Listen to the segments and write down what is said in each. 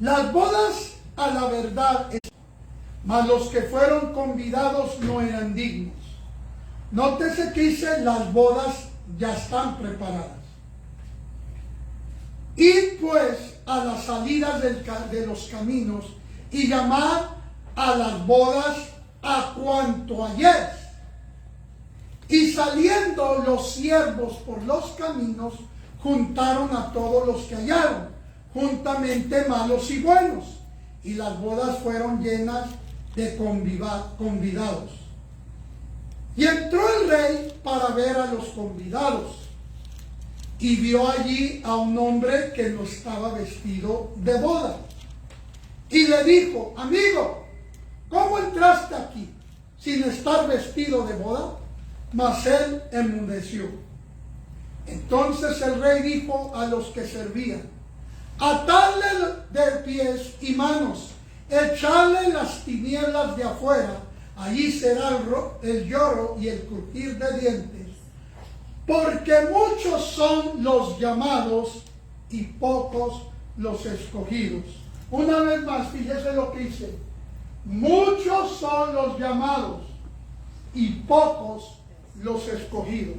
Las bodas a la verdad, mas los que fueron convidados no eran dignos. Nótese que dice, las bodas ya están preparadas. Id pues a las salidas de los caminos y llamad a las bodas a cuanto halléis. Y saliendo los siervos por los caminos, juntaron a todos los que hallaron, juntamente malos y buenos. Y las bodas fueron llenas de convidados. Y entró el rey para ver a los convidados. Y vio allí a un hombre que no estaba vestido de boda. Y le dijo, amigo, ¿cómo entraste aquí sin estar vestido de boda? Mas él enmudeció. Entonces el rey dijo a los que servían, atadle de pies y manos, echadle en las tinieblas de afuera, allí será el lloro y el crujir de dientes, porque muchos son los llamados y pocos los escogidos. Una vez más, fíjese lo que dice, muchos son los llamados y pocos los escogidos.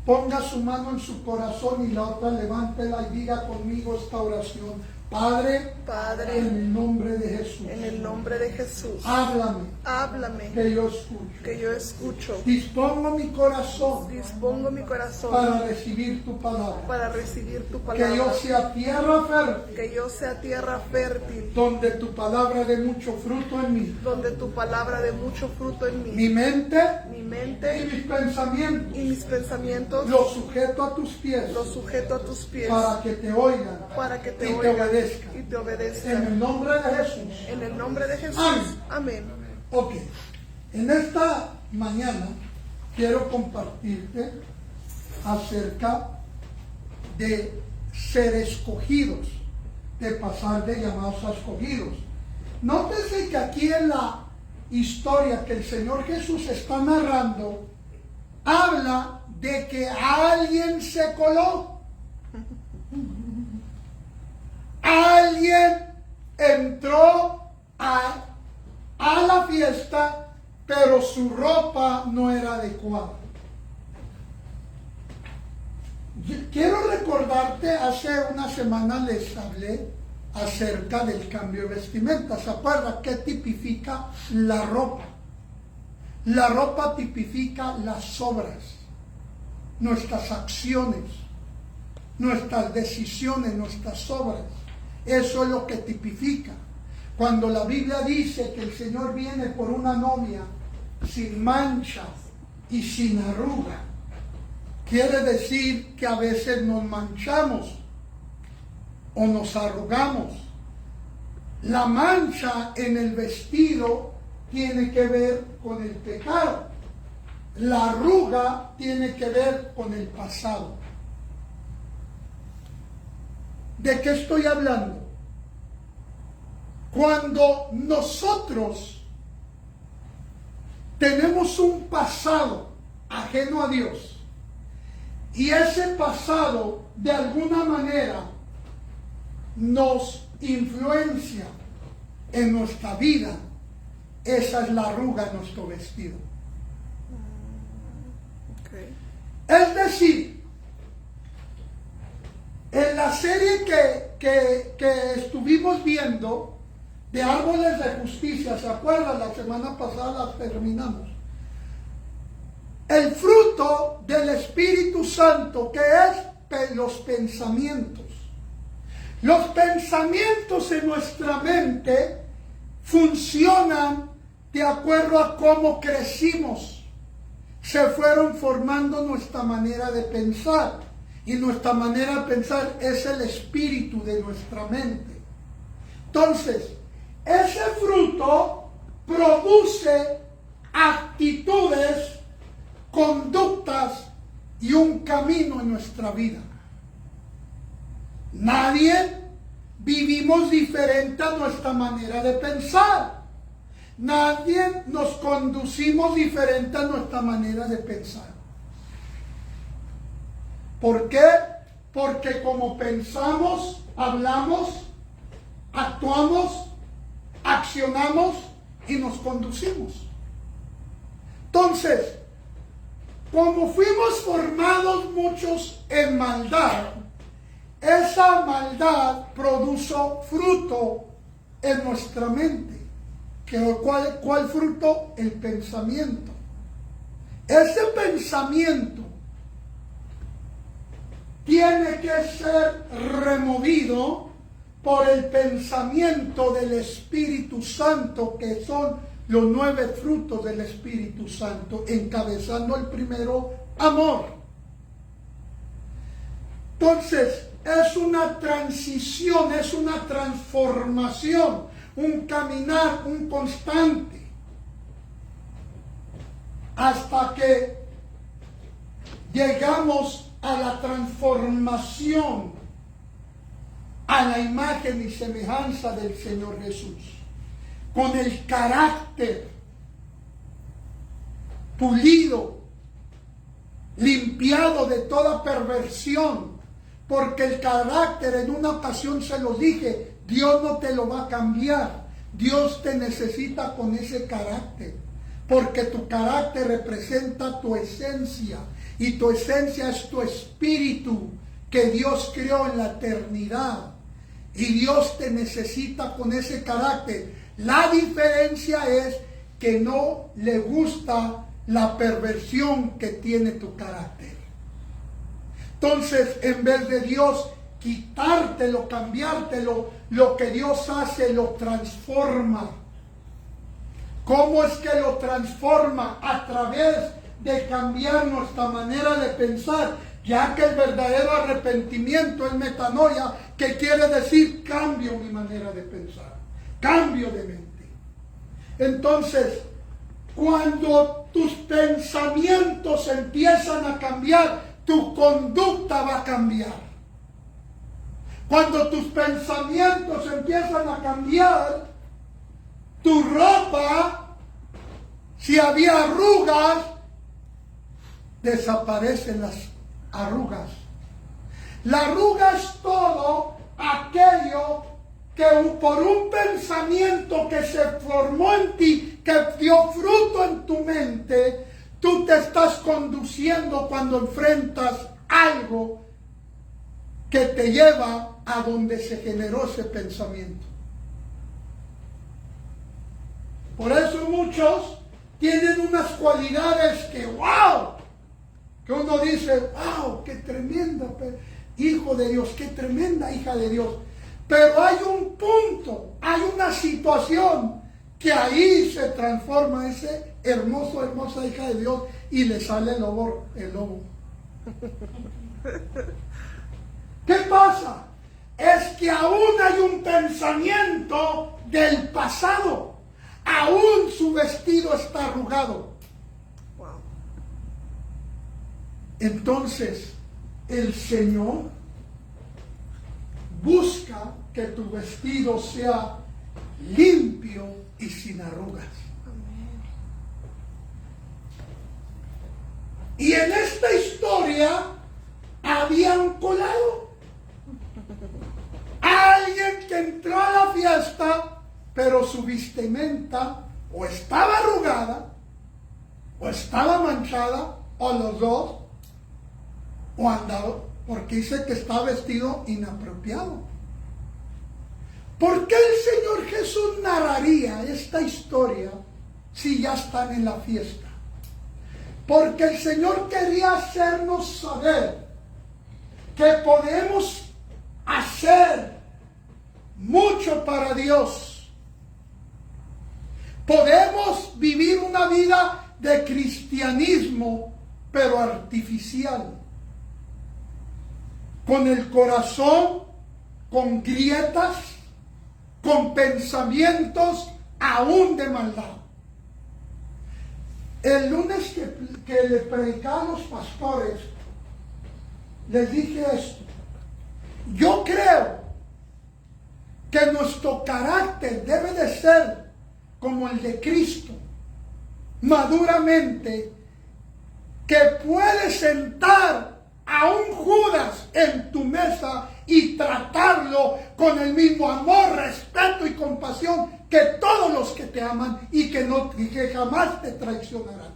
Ponga su mano en su corazón y la otra levántela y diga conmigo esta oración. Padre, Padre, en el nombre de Jesús. en el nombre de Jesús. Háblame, que yo escucho. yo escucho. Dispongo mi corazón Dispongo mi corazón para recibir tu palabra. para recibir tu Que palabra. yo sea tierra fértil, Que yo sea tierra fértil, donde tu palabra dé mucho fruto en mí. donde tu palabra dé mucho fruto en mí. Mi mente Mi y mente mis pensamientos y mis pensamientos los sujeto a tus pies, los sujeto a tus pies, para que te oigan para que te y te oigan obedezcan. y te En obedezcan. el nombre de Jesús. En el nombre de Jesús. Amén. Amén. Ok, en esta mañana quiero compartirte acerca de ser escogidos, de pasar de llamados a escogidos. Nótese que aquí en la historia que el Señor Jesús está narrando, habla de que alguien se coló. Alguien entró a la fiesta, pero su ropa no era adecuada. Quiero recordarte, hace una semana les hablé acerca del cambio de vestimenta. ¿Se acuerdan qué tipifica la ropa? La ropa tipifica las obras, nuestras acciones, nuestras decisiones, nuestras obras. Eso es lo que tipifica. Cuando la Biblia dice que el Señor viene por una novia sin mancha y sin arruga, quiere decir que a veces nos manchamos o nos arrugamos. La mancha en el vestido tiene que ver con el pecado. La arruga tiene que ver con el pasado. ¿De qué estoy hablando? Cuando nosotros tenemos un pasado ajeno a Dios y ese pasado de alguna manera nos influencia en nuestra vida, esa es la arruga en nuestro vestido. Okay. Es decir, en la serie que estuvimos viendo de árboles de justicia, ¿se acuerdan? La semana pasada la terminamos. El fruto del Espíritu Santo, que es los pensamientos. Los pensamientos en nuestra mente funcionan de acuerdo a cómo crecimos. Se fueron formando nuestra manera de pensar. Y nuestra manera de pensar es el espíritu de nuestra mente. Entonces, ese fruto produce actitudes, conductas y un camino en nuestra vida. Nadie vivimos diferente a nuestra manera de pensar. Nadie nos conducimos diferente a nuestra manera de pensar. ¿Por qué? Porque como pensamos, hablamos, y somos, así somos. actuamos, accionamos y nos conducimos. Entonces, como fuimos formados muchos en maldad, esa maldad produjo fruto en nuestra mente. ¿Cuál fruto? El pensamiento. Ese pensamiento tiene que ser removido por el pensamiento del Espíritu Santo, que son los 9 frutos del Espíritu Santo, encabezando el primero, amor. Entonces, es una transición, es una transformación, un caminar, un constante, hasta que llegamos a la transformación a la imagen y semejanza del Señor Jesús, con el carácter pulido, limpiado de toda perversión, porque el carácter, en una ocasión se lo dije, Dios no te lo va a cambiar, Dios te necesita con ese carácter, porque tu carácter representa tu esencia, y tu esencia es tu espíritu que Dios creó en la eternidad, y Dios te necesita con ese carácter. La diferencia es que no le gusta la perversión que tiene tu carácter. Entonces, en vez de Dios quitártelo, cambiártelo, lo que Dios hace, lo transforma. ¿Cómo es que lo transforma? A través de cambiar nuestra manera de pensar, ya que el verdadero arrepentimiento es metanoia, que quiere decir cambio mi manera de pensar, cambio de mente. Entonces, cuando tus pensamientos empiezan a cambiar, tu conducta va a cambiar. Cuando tus pensamientos empiezan a cambiar, tu ropa, si había arrugas, desaparecen las arrugas. La arruga es todo aquello que por un pensamiento que se formó en ti, que dio fruto en tu mente, tú te estás conduciendo cuando enfrentas algo que te lleva a donde se generó ese pensamiento. Por eso muchos tienen unas cualidades que ¡wow! Que uno dice, ¡wow! ¡Qué tremenda hijo de Dios! ¡Qué tremenda hija de Dios! Pero hay un punto, hay una situación que ahí se transforma ese hermosa hija de Dios y le sale el lobo. ¿Qué pasa? Es que aún hay un pensamiento del pasado. Aún su vestido está arrugado. Wow. Entonces, el Señor busca que tu vestido sea limpio y sin arrugas. Amén. Y en esta historia había un colado. Alguien que entró a la fiesta, pero su vestimenta o estaba arrugada, o estaba manchada, o los dos, o andaba, porque dice que está vestido inapropiado. ¿Por qué el Señor Jesús narraría esta historia si ya están en la fiesta? Porque el Señor quería hacernos saber que podemos hacer mucho para Dios. Podemos vivir una vida de cristianismo, pero artificial. Con el corazón, con grietas, con pensamientos aún de maldad. El lunes que le predicaba a los pastores, les dije esto. Yo creo que nuestro carácter debe de ser como el de Cristo, maduramente, que puede sentar a un Judas en tu mesa y tratarlo con el mismo amor, respeto y compasión que todos los que te aman y que jamás te traicionarán.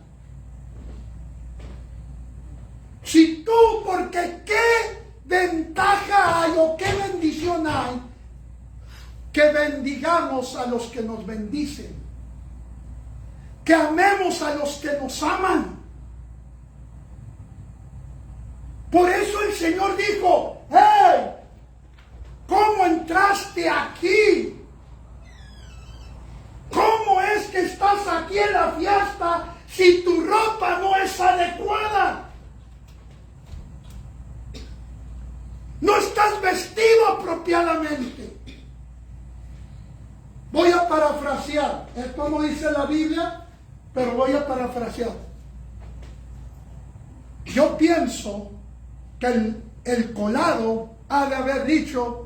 Si tú, porque qué ventaja hay o qué bendición hay que bendigamos a los que nos bendicen, que amemos a los que nos aman. Por eso el Señor dijo: ¡hey! ¿Cómo entraste aquí? ¿Cómo es que estás aquí en la fiesta si tu ropa no es adecuada? No estás vestido apropiadamente. Voy a parafrasear. Esto no dice la Biblia, pero voy a parafrasear. Yo pienso que el colado ha de haber dicho: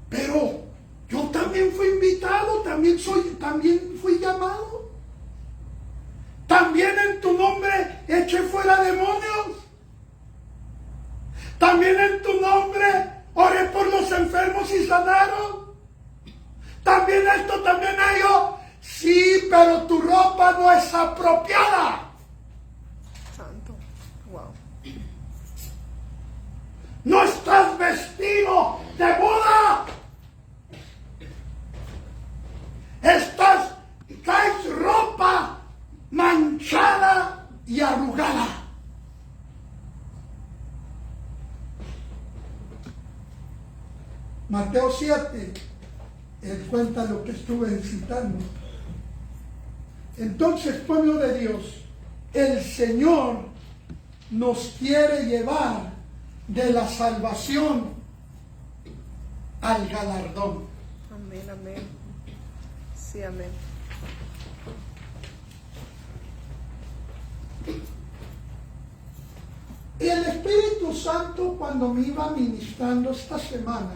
pero yo también fui invitado, también fui llamado. También en tu nombre eché fuera demonios. También en tu nombre oré por los enfermos y sanaron. También esto, también ello. Sí, pero tu ropa no es apropiada. Santo. Wow. No estás vestido de boda. Traes ropa manchada y arrugada. Mateo 7, él cuenta lo que estuve citando. Entonces, pueblo de Dios, el Señor nos quiere llevar de la salvación al galardón. Amén, amén. Sí, amén. Y el Espíritu Santo, cuando me iba ministrando esta semana,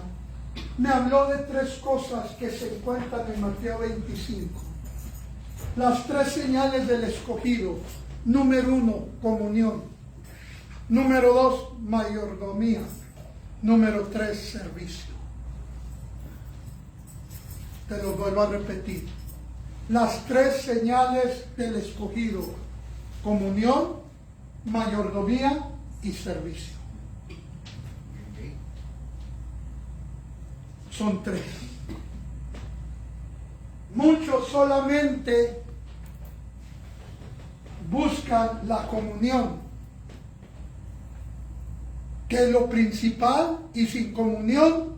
me habló de tres cosas que se encuentran en Mateo 25. Las tres señales del escogido. Número 1, comunión. Número 2, mayordomía. Número 3, servicio. Te lo vuelvo a repetir. Las tres señales del escogido: comunión, mayordomía y servicio. Son tres. Muchos solamente buscan la comunión, que es lo principal, y sin comunión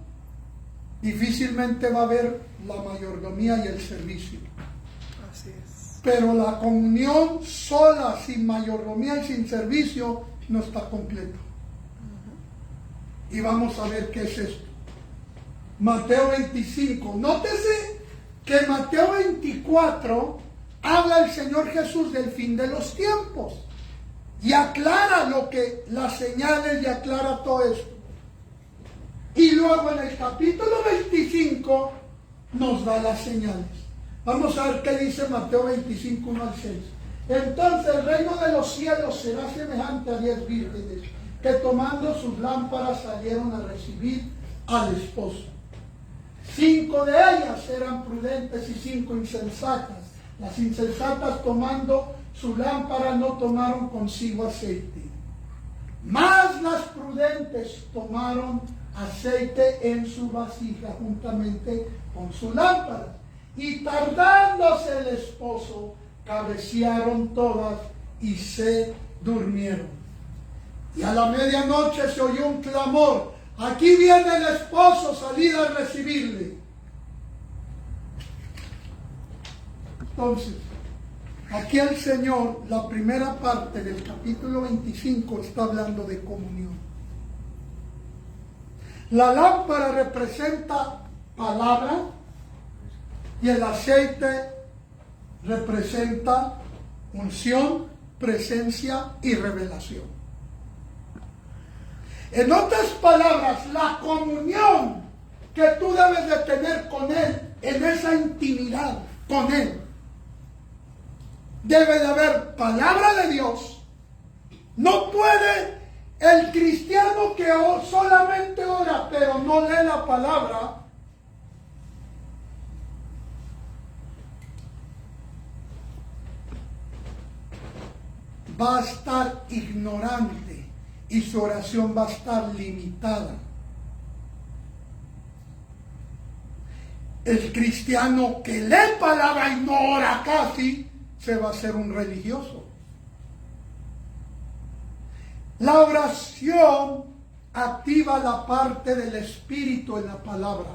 difícilmente va a haber la mayordomía y el servicio. Así es. Pero la comunión sola, sin mayordomía y sin servicio, no está completo. Y vamos a ver qué es esto. Mateo 25. Nótese que en Mateo 24 habla el Señor Jesús del fin de los tiempos y aclara las señales, y aclara todo esto. Y luego en el capítulo 25 nos da las señales. Vamos a ver qué dice Mateo 25, 1 al 6. Entonces el reino de los cielos será semejante a 10 vírgenes que tomando sus lámparas salieron a recibir al esposo. 5 de ellas eran prudentes y 5 insensatas. Las insensatas, tomando su lámpara, no tomaron consigo aceite. Mas las prudentes tomaron aceite en su vasija juntamente con su lámpara. Y tardándose el esposo, cabecearon todas y se durmieron. Y a la medianoche se oyó un clamor: aquí viene el esposo, salid a recibirle. Entonces, aquí el Señor, la primera parte del capítulo 25, está hablando de comunión. La lámpara representa palabra y el aceite representa unción, presencia y revelación. En otras palabras, la comunión que tú debes de tener con Él, en esa intimidad con Él, debe de haber palabra de Dios. No puede El cristiano que solamente ora pero no lee la palabra, va a estar ignorante y su oración va a estar limitada. El cristiano que lee palabra y no ora casi, se va a hacer un religioso. La oración activa la parte del espíritu en la palabra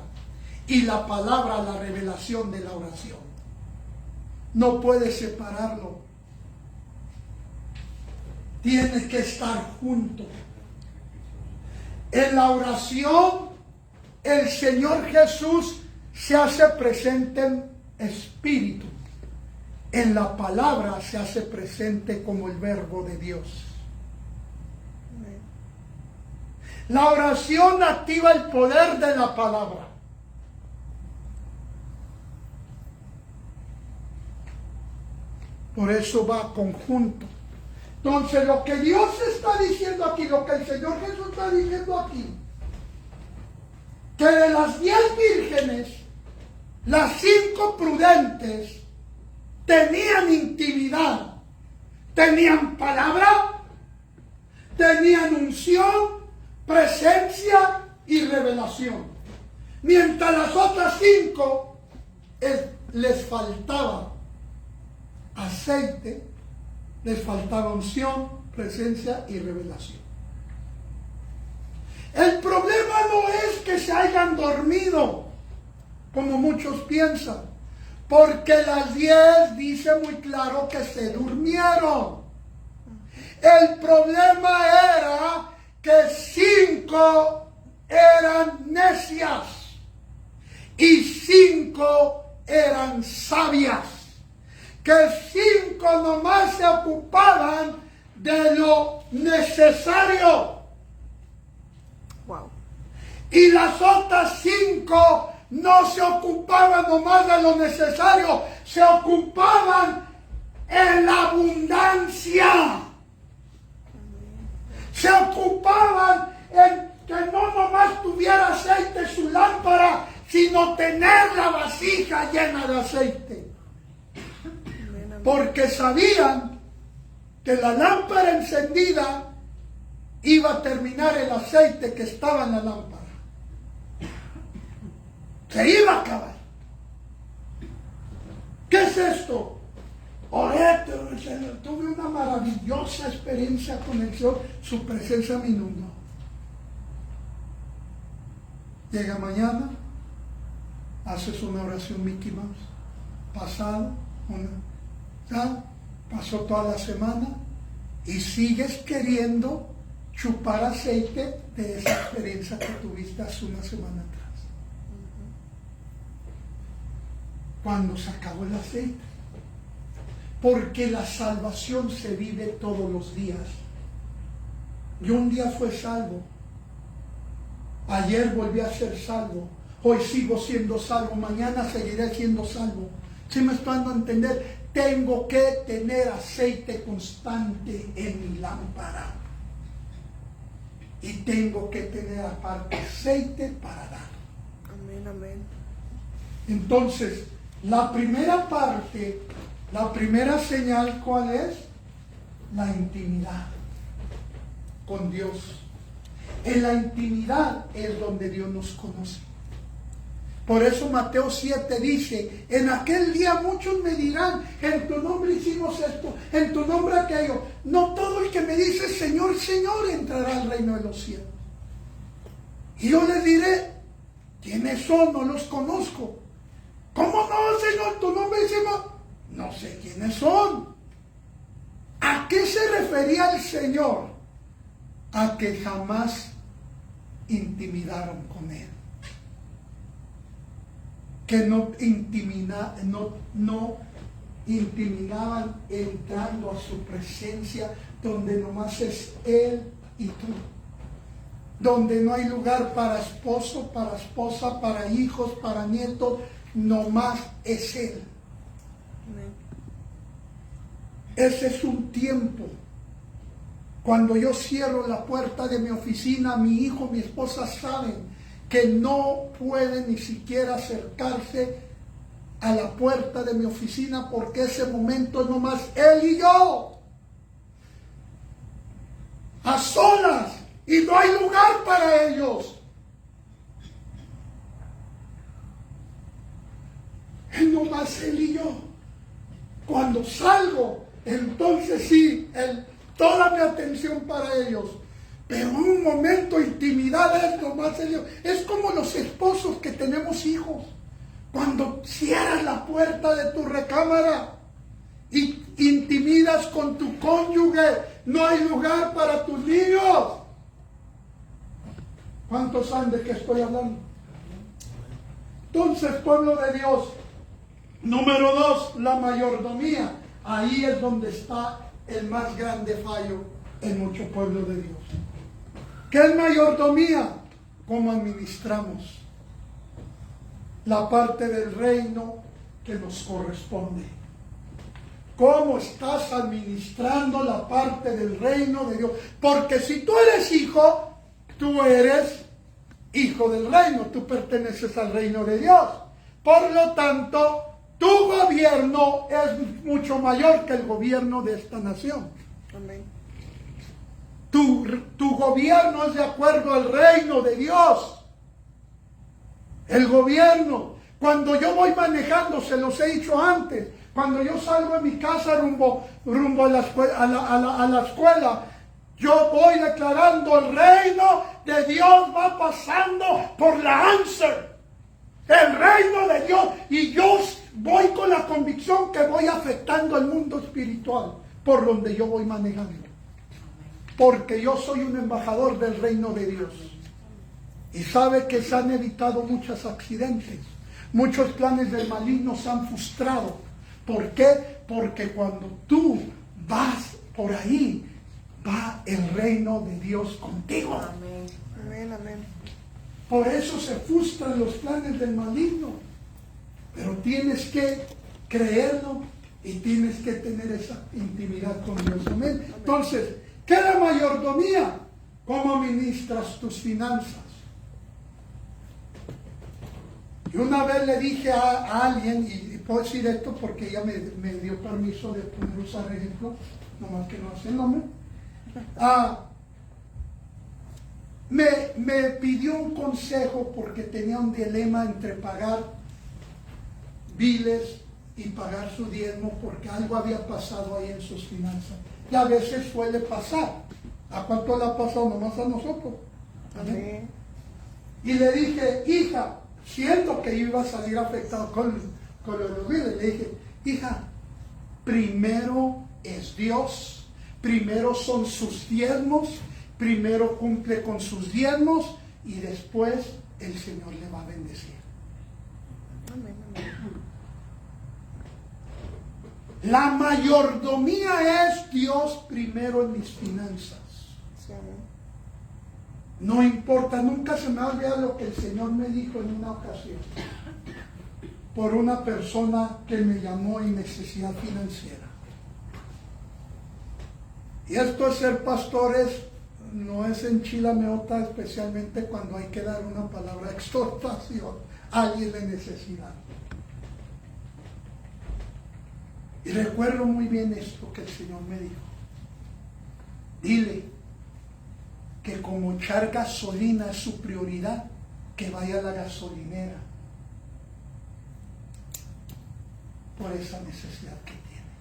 y la palabra la revelación de la oración. No puedes separarlo. Tienes que estar juntos. En la oración, el Señor Jesús se hace presente en espíritu. En la palabra se hace presente como el verbo de Dios. La oración activa el poder de la palabra. Por eso va conjunto. Entonces, lo que Dios está diciendo aquí, lo que el Señor Jesús está diciendo aquí, que de las 10 vírgenes, las 5 prudentes tenían intimidad, tenían palabra, tenían unción, presencia y revelación. Mientras las otras 5 les faltaba aceite, les faltaba unción, presencia y revelación. El problema no es que se hayan dormido, como muchos piensan, porque las 10 dice muy claro que se durmieron. El problema era que 5 eran necias y 5 eran sabias. Que 5 nomás se ocupaban de lo necesario. Wow. Y las otras 5 no se ocupaban nomás de lo necesario, se ocupaban en la abundancia. Se ocupaban en que no nomás tuviera aceite su lámpara, sino tener la vasija llena de aceite. Porque sabían que la lámpara encendida iba a terminar el aceite que estaba en la lámpara. Se iba a acabar. ¿Qué es esto? Oré, tuve una maravillosa experiencia con el Señor, su presencia me inundó. Llega mañana, haces una oración Mickey Mouse. Pasado, ya pasó toda la semana y sigues queriendo chupar aceite de esa experiencia que tuviste hace una semana atrás. Cuando se acabó el aceite. Porque la salvación se vive todos los días. Yo un día fui salvo. Ayer volví a ser salvo. Hoy sigo siendo salvo. Mañana seguiré siendo salvo. ¿Sí me estoy dando a entender? Tengo que tener aceite constante en mi lámpara. Y tengo que tener aparte aceite para dar. Amén, amén. Entonces, la primera parte, la primera señal, ¿cuál es? La intimidad con Dios. En la intimidad es donde Dios nos conoce. Por eso Mateo 7 dice, en aquel día muchos me dirán, en tu nombre hicimos esto, en tu nombre aquello. No todo el que me dice Señor, Señor entrará al reino de los cielos. Y yo les diré, ¿quiénes son? No los conozco. ¿Cómo no, Señor? ¿Tu nombre hicimos? No sé quiénes son. ¿A qué se refería el Señor? A que jamás intimidaron con Él. Que no intimidaban entrando a su presencia, donde nomás es Él y tú. Donde no hay lugar para esposo, para esposa, para hijos, para nietos, nomás es Él. Ese es un tiempo Cuando yo cierro la puerta de mi oficina, mi hijo, mi esposa saben que no pueden ni siquiera acercarse a la puerta de mi oficina porque ese momento es nomás él y yo. A solas, y no hay lugar para ellos. Es nomás él y yo. Cuando salgo, entonces sí, toda mi atención para ellos. Pero en un momento de intimidad es nomás él y yo. Es como los esposos que tenemos hijos. Cuando cierras la puerta de tu recámara y intimidas con tu cónyuge, no hay lugar para tus niños. ¿Cuántos saben de qué estoy hablando? Entonces, pueblo de Dios, número 2, la mayordomía. Ahí es donde está el más grande fallo en mucho pueblo de Dios. ¿Qué es mayordomía? ¿Cómo administramos la parte del reino que nos corresponde? ¿Cómo estás administrando la parte del reino de Dios? Porque si tú eres hijo, tú eres hijo del reino, tú perteneces al reino de Dios. Por lo tanto, tu gobierno es mucho mayor que el gobierno de esta nación. Amén. Tu gobierno es de acuerdo al reino de Dios. El gobierno, cuando yo voy manejando, se los he dicho antes, cuando yo salgo de mi casa rumbo a la escuela, yo voy declarando el reino de Dios va pasando por la answer. El reino de Dios. Y yo voy con la convicción que voy afectando el mundo espiritual por donde yo voy manejando. Porque yo soy un embajador del reino de Dios. Y sabe que se han evitado muchos accidentes. Muchos planes del maligno se han frustrado. ¿Por qué? Porque cuando tú vas por ahí, va el reino de Dios contigo. Amén. Amén, amén. Por eso se frustran los planes del maligno. Pero tienes que creerlo y tienes que tener esa intimidad con Dios. Amén. Entonces, ¿qué es la mayordomía? ¿Cómo administras tus finanzas? Y una vez le dije a alguien, y puedo decir esto porque ella me dio permiso de poder usar ejemplo, nomás que no hace el nombre. Me pidió un consejo porque tenía un dilema entre pagar biles y pagar su diezmo porque algo había pasado ahí en sus finanzas. Y a veces suele pasar. ¿A cuánto le ha pasado? Nomás a nosotros. Amén. Y le dije, hija, siento que iba a salir afectado con los biles. Le dije, hija, primero es Dios, primero son sus diezmos, primero cumple con sus diezmos y después el Señor le va a bendecir. Amén, amén. La mayordomía es Dios primero en mis finanzas. Sí, amén. No importa, nunca se me olvida lo que el Señor me dijo en una ocasión por una persona que me llamó en necesidad financiera. Y esto es ser pastores, no es enchilameota, especialmente cuando hay que dar una palabra de exhortación a alguien de necesidad. Y recuerdo muy bien esto que el Señor me dijo. Dile que como echar gasolina es su prioridad, que vaya a la gasolinera por esa necesidad que tiene.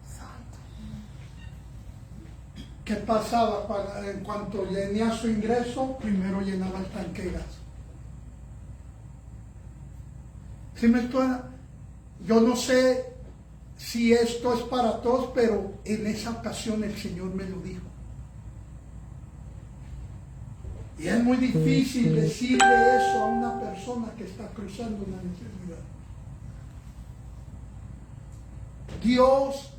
Santo. ¿Qué pasaba? En cuanto tenía su ingreso, primero llenaba el tanque de gas. ¿Sí me estoy? Yo no sé si esto es para todos, pero en esa ocasión el Señor me lo dijo. Y es muy difícil decirle eso a una persona que está cruzando una necesidad. Dios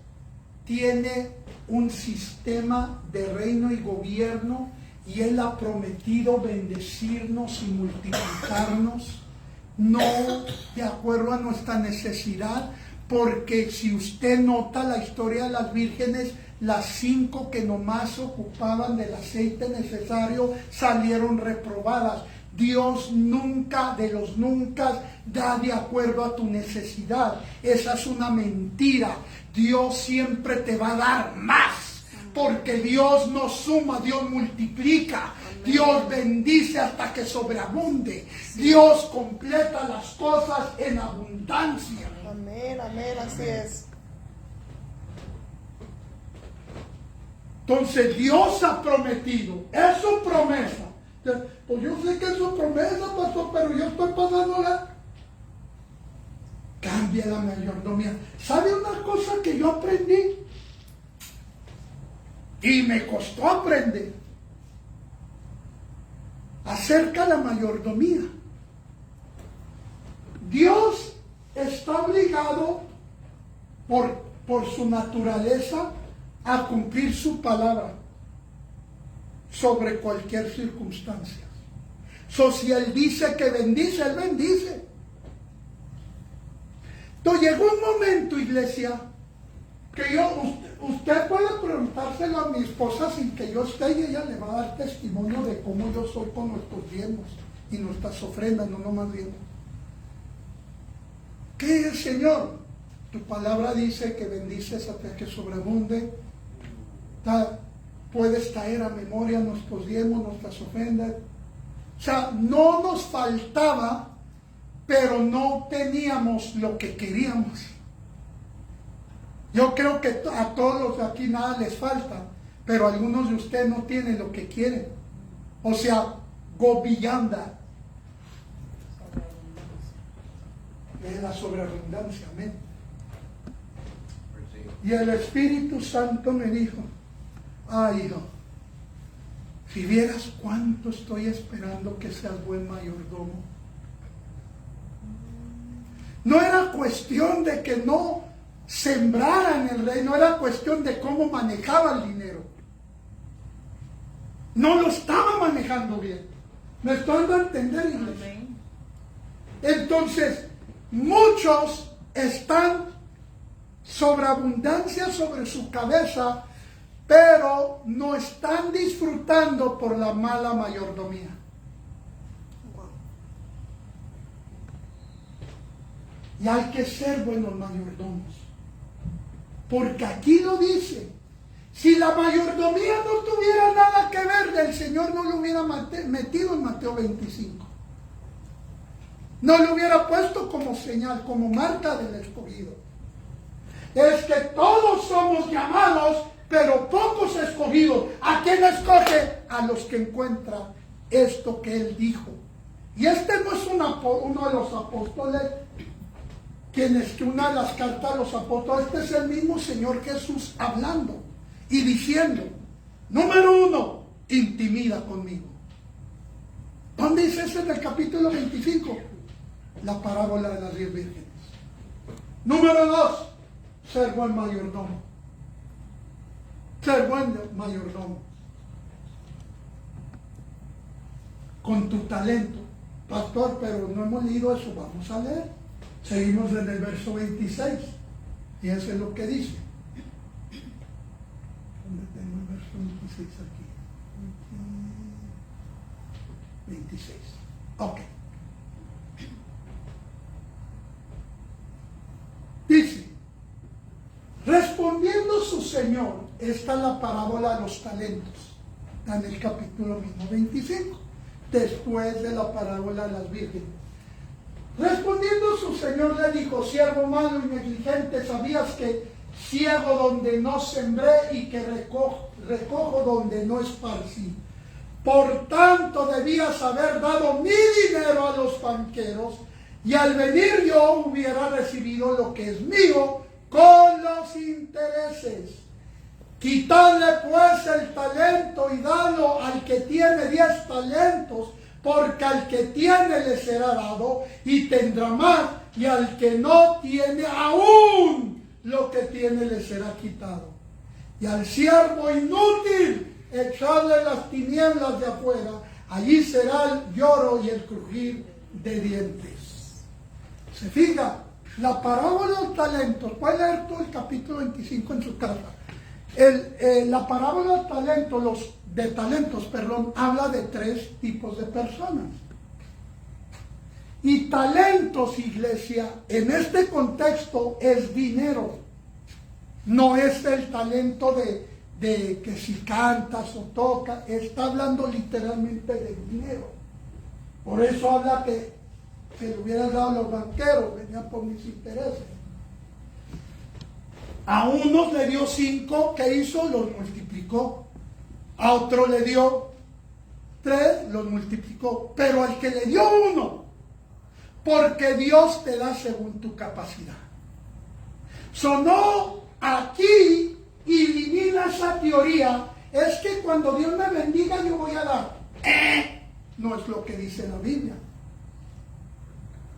tiene un sistema de reino y gobierno y Él ha prometido bendecirnos y multiplicarnos, no de acuerdo a nuestra necesidad, porque si usted nota la historia de las vírgenes, las 5 que nomás ocupaban del aceite necesario salieron reprobadas. Dios nunca, de los nunca, da de acuerdo a tu necesidad. Esa es una mentira. Dios siempre te va a dar más, porque Dios no suma, Dios multiplica. Dios bendice hasta que sobreabunde. Dios completa las cosas en abundancia. Amén, amén, así es. Entonces Dios ha prometido, es su promesa. Pues yo sé que es su promesa, pastor, pero yo estoy pasándola. Cambia la mayordomía. ¿Sabe una cosa que yo aprendí? Y me costó aprender. Acerca de la mayordomía. Dios está obligado por su naturaleza a cumplir su palabra sobre cualquier circunstancia. Si Él dice que bendice, Él bendice. Entonces llegó un momento, iglesia, que usted puede preguntárselo a mi esposa sin que yo esté, y ella le va a dar testimonio de cómo yo soy con nuestros diezmos y nuestras ofrendas, no nomás diezmos. ¿Qué es, Señor? Tu palabra dice que bendices hasta que sobreabunde. Puedes traer a memoria nuestros diezmos, nuestras ofrendas. O sea, no nos faltaba, pero no teníamos lo que queríamos. Yo creo que a todos los de aquí nada les falta, pero algunos de ustedes no tienen lo que quieren. O sea, go beyond that. Es la sobreabundancia, amén. Y el Espíritu Santo me dijo, ay, hijo, si vieras cuánto estoy esperando que seas buen mayordomo. No era cuestión de que no sembrara en el reino, era cuestión de cómo manejaba el dinero. No lo estaba manejando bien. ¿Me estoy dando a entender, iglesia? Entonces, muchos están sobreabundancia sobre su cabeza, pero no están disfrutando por la mala mayordomía. Y hay que ser buenos mayordomos, porque aquí lo dice. Si la mayordomía no tuviera nada que ver, el Señor no lo hubiera metido en Mateo 25. No lo hubiera puesto como señal, como marca del escogido. Es que todos somos llamados, pero pocos escogidos. ¿A quién escoge? A los que encuentran esto que Él dijo. Y este no es uno de los apóstoles, que una de las cartas de los apóstoles, este es el mismo Señor Jesús hablando y diciendo, número 1, intimida conmigo. ¿Dónde dice eso en el capítulo 25? La parábola de las 10 vírgenes. Número 2, ser buen mayordomo. Ser buen mayordomo. Con tu talento. Pastor, pero no hemos leído eso. Vamos a leer. Seguimos en el verso 26. Y eso es lo que dice. ¿Dónde tengo el verso 26 aquí? 26. Ok. Dice, respondiendo su Señor, esta es la parábola de los talentos, en el capítulo mismo 25, después de la parábola de las vírgenes. Respondiendo su Señor le dijo, siervo malo y negligente, ¿sabías que ciego donde no sembré y que recojo donde no esparcí? Por tanto debías haber dado mi dinero a los banqueros, y al venir yo hubiera recibido lo que es mío con los intereses. Quitadle pues el talento y dalo al que tiene 10 talentos, porque al que tiene le será dado y tendrá más, y al que no tiene aún lo que tiene le será quitado. Y al siervo inútil echadle las tinieblas de afuera, allí será el lloro y el crujir de dientes. ¿Se fija? La parábola de los talentos, puede leer todo el capítulo 25 en su casa. La parábola de talentos, habla de 3 tipos de personas. Y talentos, iglesia, en este contexto es dinero. No es el talento de que si cantas o tocas, está hablando literalmente de dinero. Por eso habla que se le hubieran dado a los banqueros, venían por mis intereses. A unos le dio 5, ¿qué hizo? Los multiplicó. A otro le dio 3, los multiplicó. Pero al que le dio 1, porque Dios te da según tu capacidad. Sonó aquí y elimina esa teoría. Es que cuando Dios me bendiga yo voy a dar. No es lo que dice la Biblia.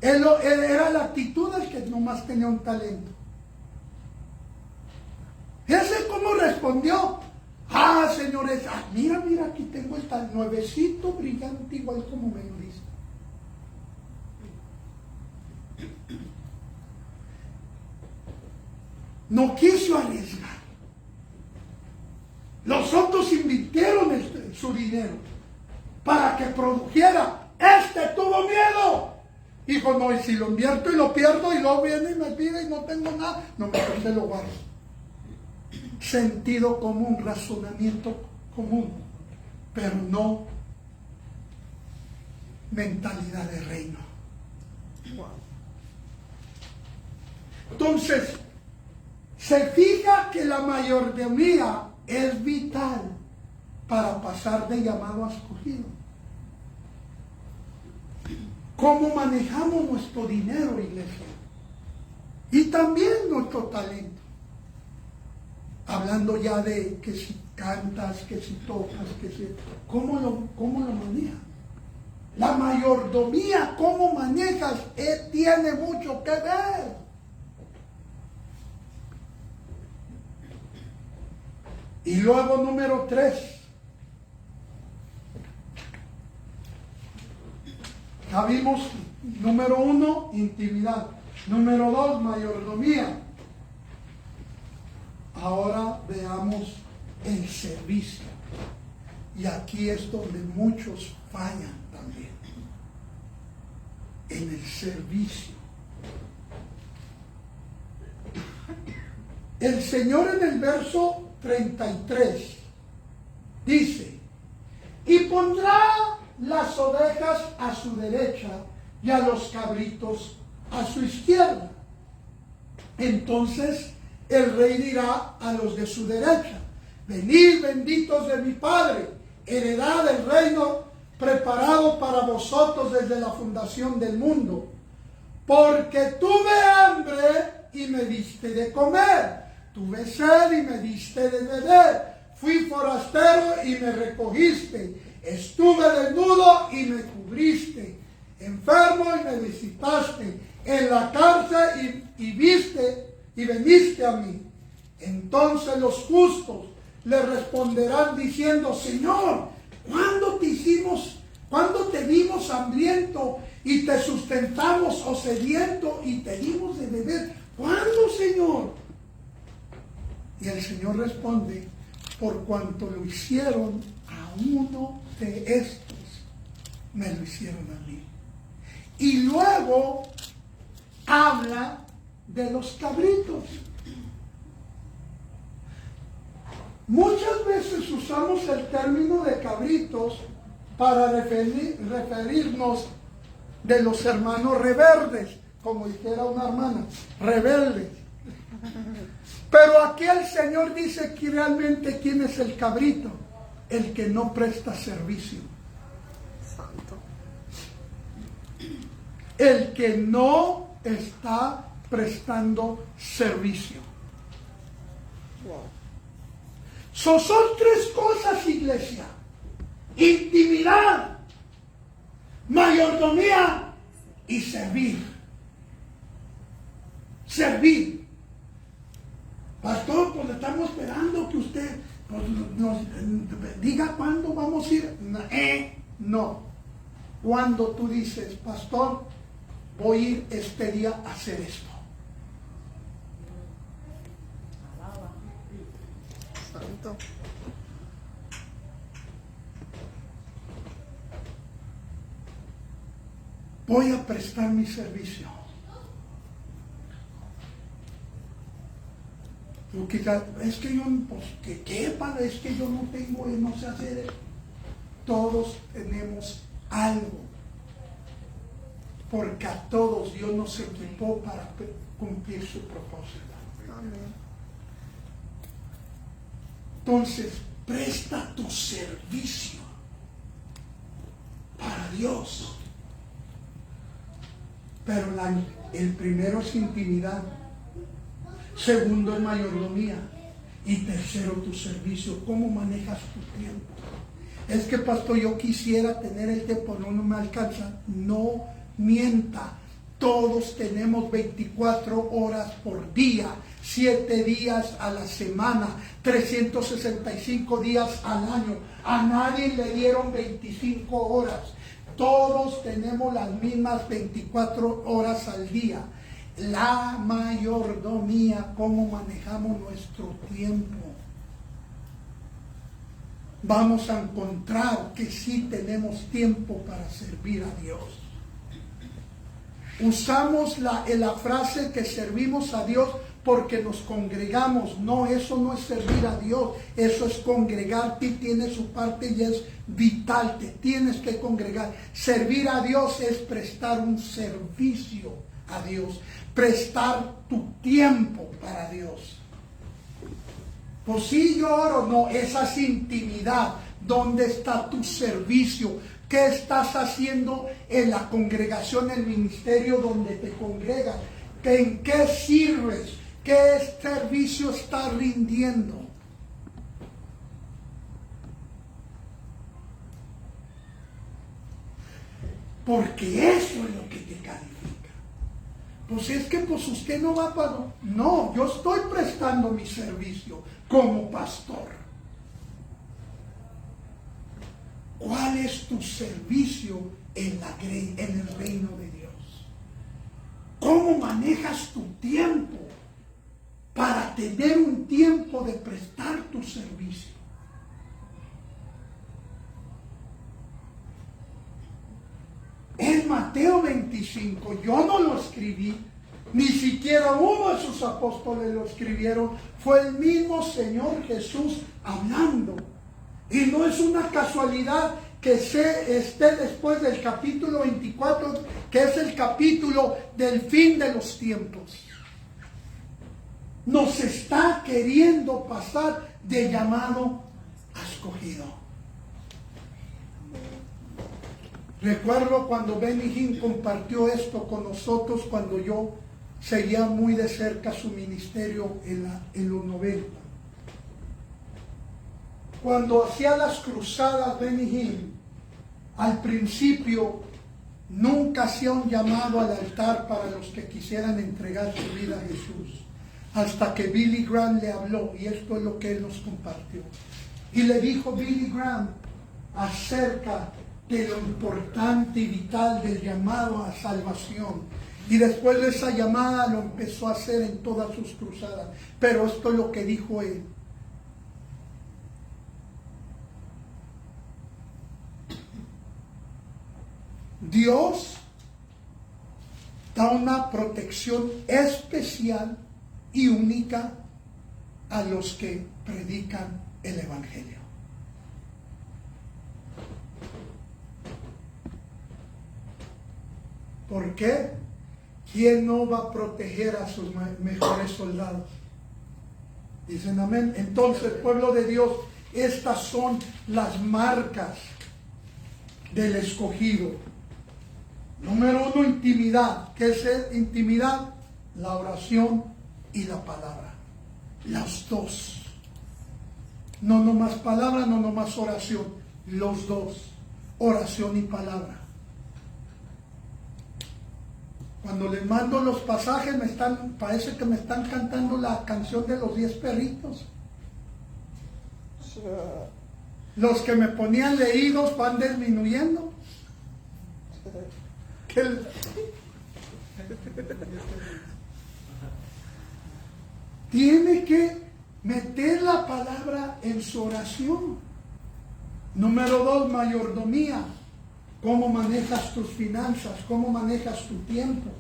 Él era la actitud del que nomás tenía un talento. Ese cómo respondió. Señores, mira, aquí tengo el tal nuevecito brillante igual como me lo dice. No quiso arriesgar. Los otros invirtieron su dinero para que produjera. Tuvo miedo. Dijo, no, y si lo invierto y lo pierdo y luego viene y me pide y no tengo nada, no me se lo guardo. Sentido común, razonamiento común, pero no mentalidad de reino. Entonces, se fija que la mayordomía es vital para pasar de llamado a escogido. ¿Cómo manejamos nuestro dinero, iglesia? Y también nuestro talento. Hablando ya de que si cantas, que si tocas, que si... ¿Cómo lo manejas? La mayordomía, cómo manejas, tiene mucho que ver. Y luego número 3. Ya vimos, número 1, intimidad. Número 2, mayordomía. Ahora veamos el servicio. Y aquí es donde muchos fallan también. En el servicio. El Señor en el verso 33 dice, y pondrá las ovejas a su derecha y a los cabritos a su izquierda. Entonces el rey dirá a los de su derecha, venid benditos de mi Padre, heredad del reino preparado para vosotros desde la fundación del mundo, porque tuve hambre y me diste de comer, tuve sed y me diste de beber, fui forastero y me recogiste, estuve desnudo y me cubriste, enfermo y me visitaste, en la cárcel y viniste a mí. Entonces los justos le responderán diciendo, Señor, ¿cuándo te vimos hambriento y te sustentamos, o sediento y te dimos de beber? ¿Cuándo, Señor? Y el Señor responde, por cuanto lo hicieron a uno de estos, me lo hicieron a mí. Y luego habla de los cabritos. Muchas veces usamos el término de cabritos para referirnos de los hermanos rebeldes, como dijera una hermana, rebeldes. Pero aquí el Señor dice que realmente quién es el cabrito, el que no presta servicio. Santo. El que no está prestando servicio. Wow. Son 3 cosas, iglesia: intimidad, mayordomía y servir. Servir. Pastor, pues le estamos esperando que usted nos diga cuándo vamos a ir. No. Cuando tú dices, pastor, voy a ir este día a hacer esto. Santo. Voy a prestar mi servicio. Porque es que yo, pues, ¿qué, padre? Es que yo no tengo, no sé hacer. Todos tenemos algo. Porque a todos Dios nos equipó para cumplir su propósito. Amén. Entonces, presta tu servicio para Dios. Pero el primero es intimidad, segundo es mayordomía y tercero tu servicio. ¿Cómo manejas tu tiempo? Es que, pastor, yo quisiera tener el tiempo, no me alcanza. No mienta. Todos tenemos 24 horas por día, 7 días a la semana, 365 días al año. A nadie le dieron 25 horas. Todos tenemos las mismas 24 horas al día. La mayordomía, cómo manejamos nuestro tiempo. Vamos a encontrar que sí tenemos tiempo para servir a Dios. Usamos la frase que servimos a Dios porque nos congregamos. No, eso no es servir a Dios, eso es congregarte y tiene su parte y es vital, te tienes que congregar. Servir a Dios es prestar un servicio a Dios, prestar tu tiempo para Dios. Pues sí, yo oro, no, esa es intimidad. ¿Dónde está tu servicio? ¿Qué estás haciendo en la congregación, en el ministerio donde te congregas? ¿En qué sirves? ¿Qué servicio estás rindiendo? Porque eso es lo que te califica. Pues es que pues usted no va para... No, yo estoy prestando mi servicio como pastor. ¿Cuál es tu servicio en el reino de Dios? ¿Cómo manejas tu tiempo para tener un tiempo de prestar tu servicio? En Mateo 25, yo no lo escribí, ni siquiera uno de sus apóstoles lo escribieron, fue el mismo Señor Jesús hablando. Y no es una casualidad que esté después del capítulo 24, que es el capítulo del fin de los tiempos. Nos está queriendo pasar de llamado a escogido. Recuerdo cuando Benny Hinn compartió esto con nosotros, cuando yo seguía muy de cerca su ministerio en los 90. Cuando hacía las cruzadas Benny Hinn, al principio nunca hacía un llamado al altar para los que quisieran entregar su vida a Jesús. Hasta que Billy Graham le habló, y esto es lo que él nos compartió. Y le dijo Billy Graham acerca de lo importante y vital del llamado a salvación. Y después de esa llamada lo empezó a hacer en todas sus cruzadas. Pero esto es lo que dijo él. Dios da una protección especial y única a los que predican el Evangelio. ¿Por qué? ¿Quién no va a proteger a sus mejores soldados? Dicen amén. Entonces, pueblo de Dios, estas son las marcas del escogido. Número 1, intimidad. ¿Qué es intimidad? La oración y la palabra. Las dos. No nomás palabra, no nomás oración. Los dos. Oración y palabra. Cuando les mando los pasajes, parece que me están cantando la canción de los 10 perritos. Los que me ponían leídos van disminuyendo. Tiene que meter la palabra en su oración. Número 2, mayordomía. ¿Cómo manejas tus finanzas? ¿Cómo manejas tu tiempo?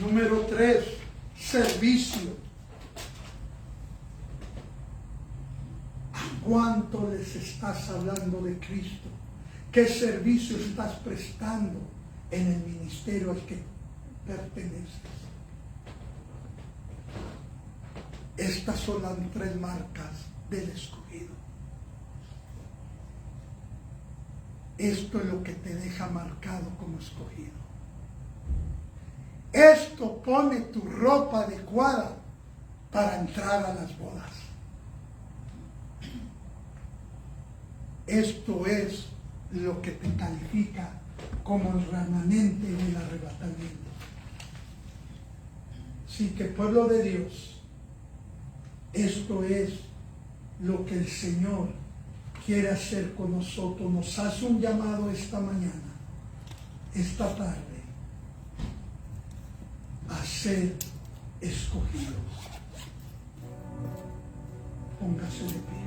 Número 3, servicio. ¿A cuánto les estás hablando de Cristo? ¿Qué servicio estás prestando en el ministerio al que perteneces? Estas son las 3 marcas del escogido. Esto es lo que te deja marcado como escogido. Esto pone tu ropa adecuada para entrar a las bodas. Esto es lo que te califica como el remanente del arrebatamiento. Así que, pueblo de Dios, esto es lo que el Señor quiere hacer con nosotros. Nos hace un llamado esta mañana, esta tarde, a ser escogidos. Póngase de pie.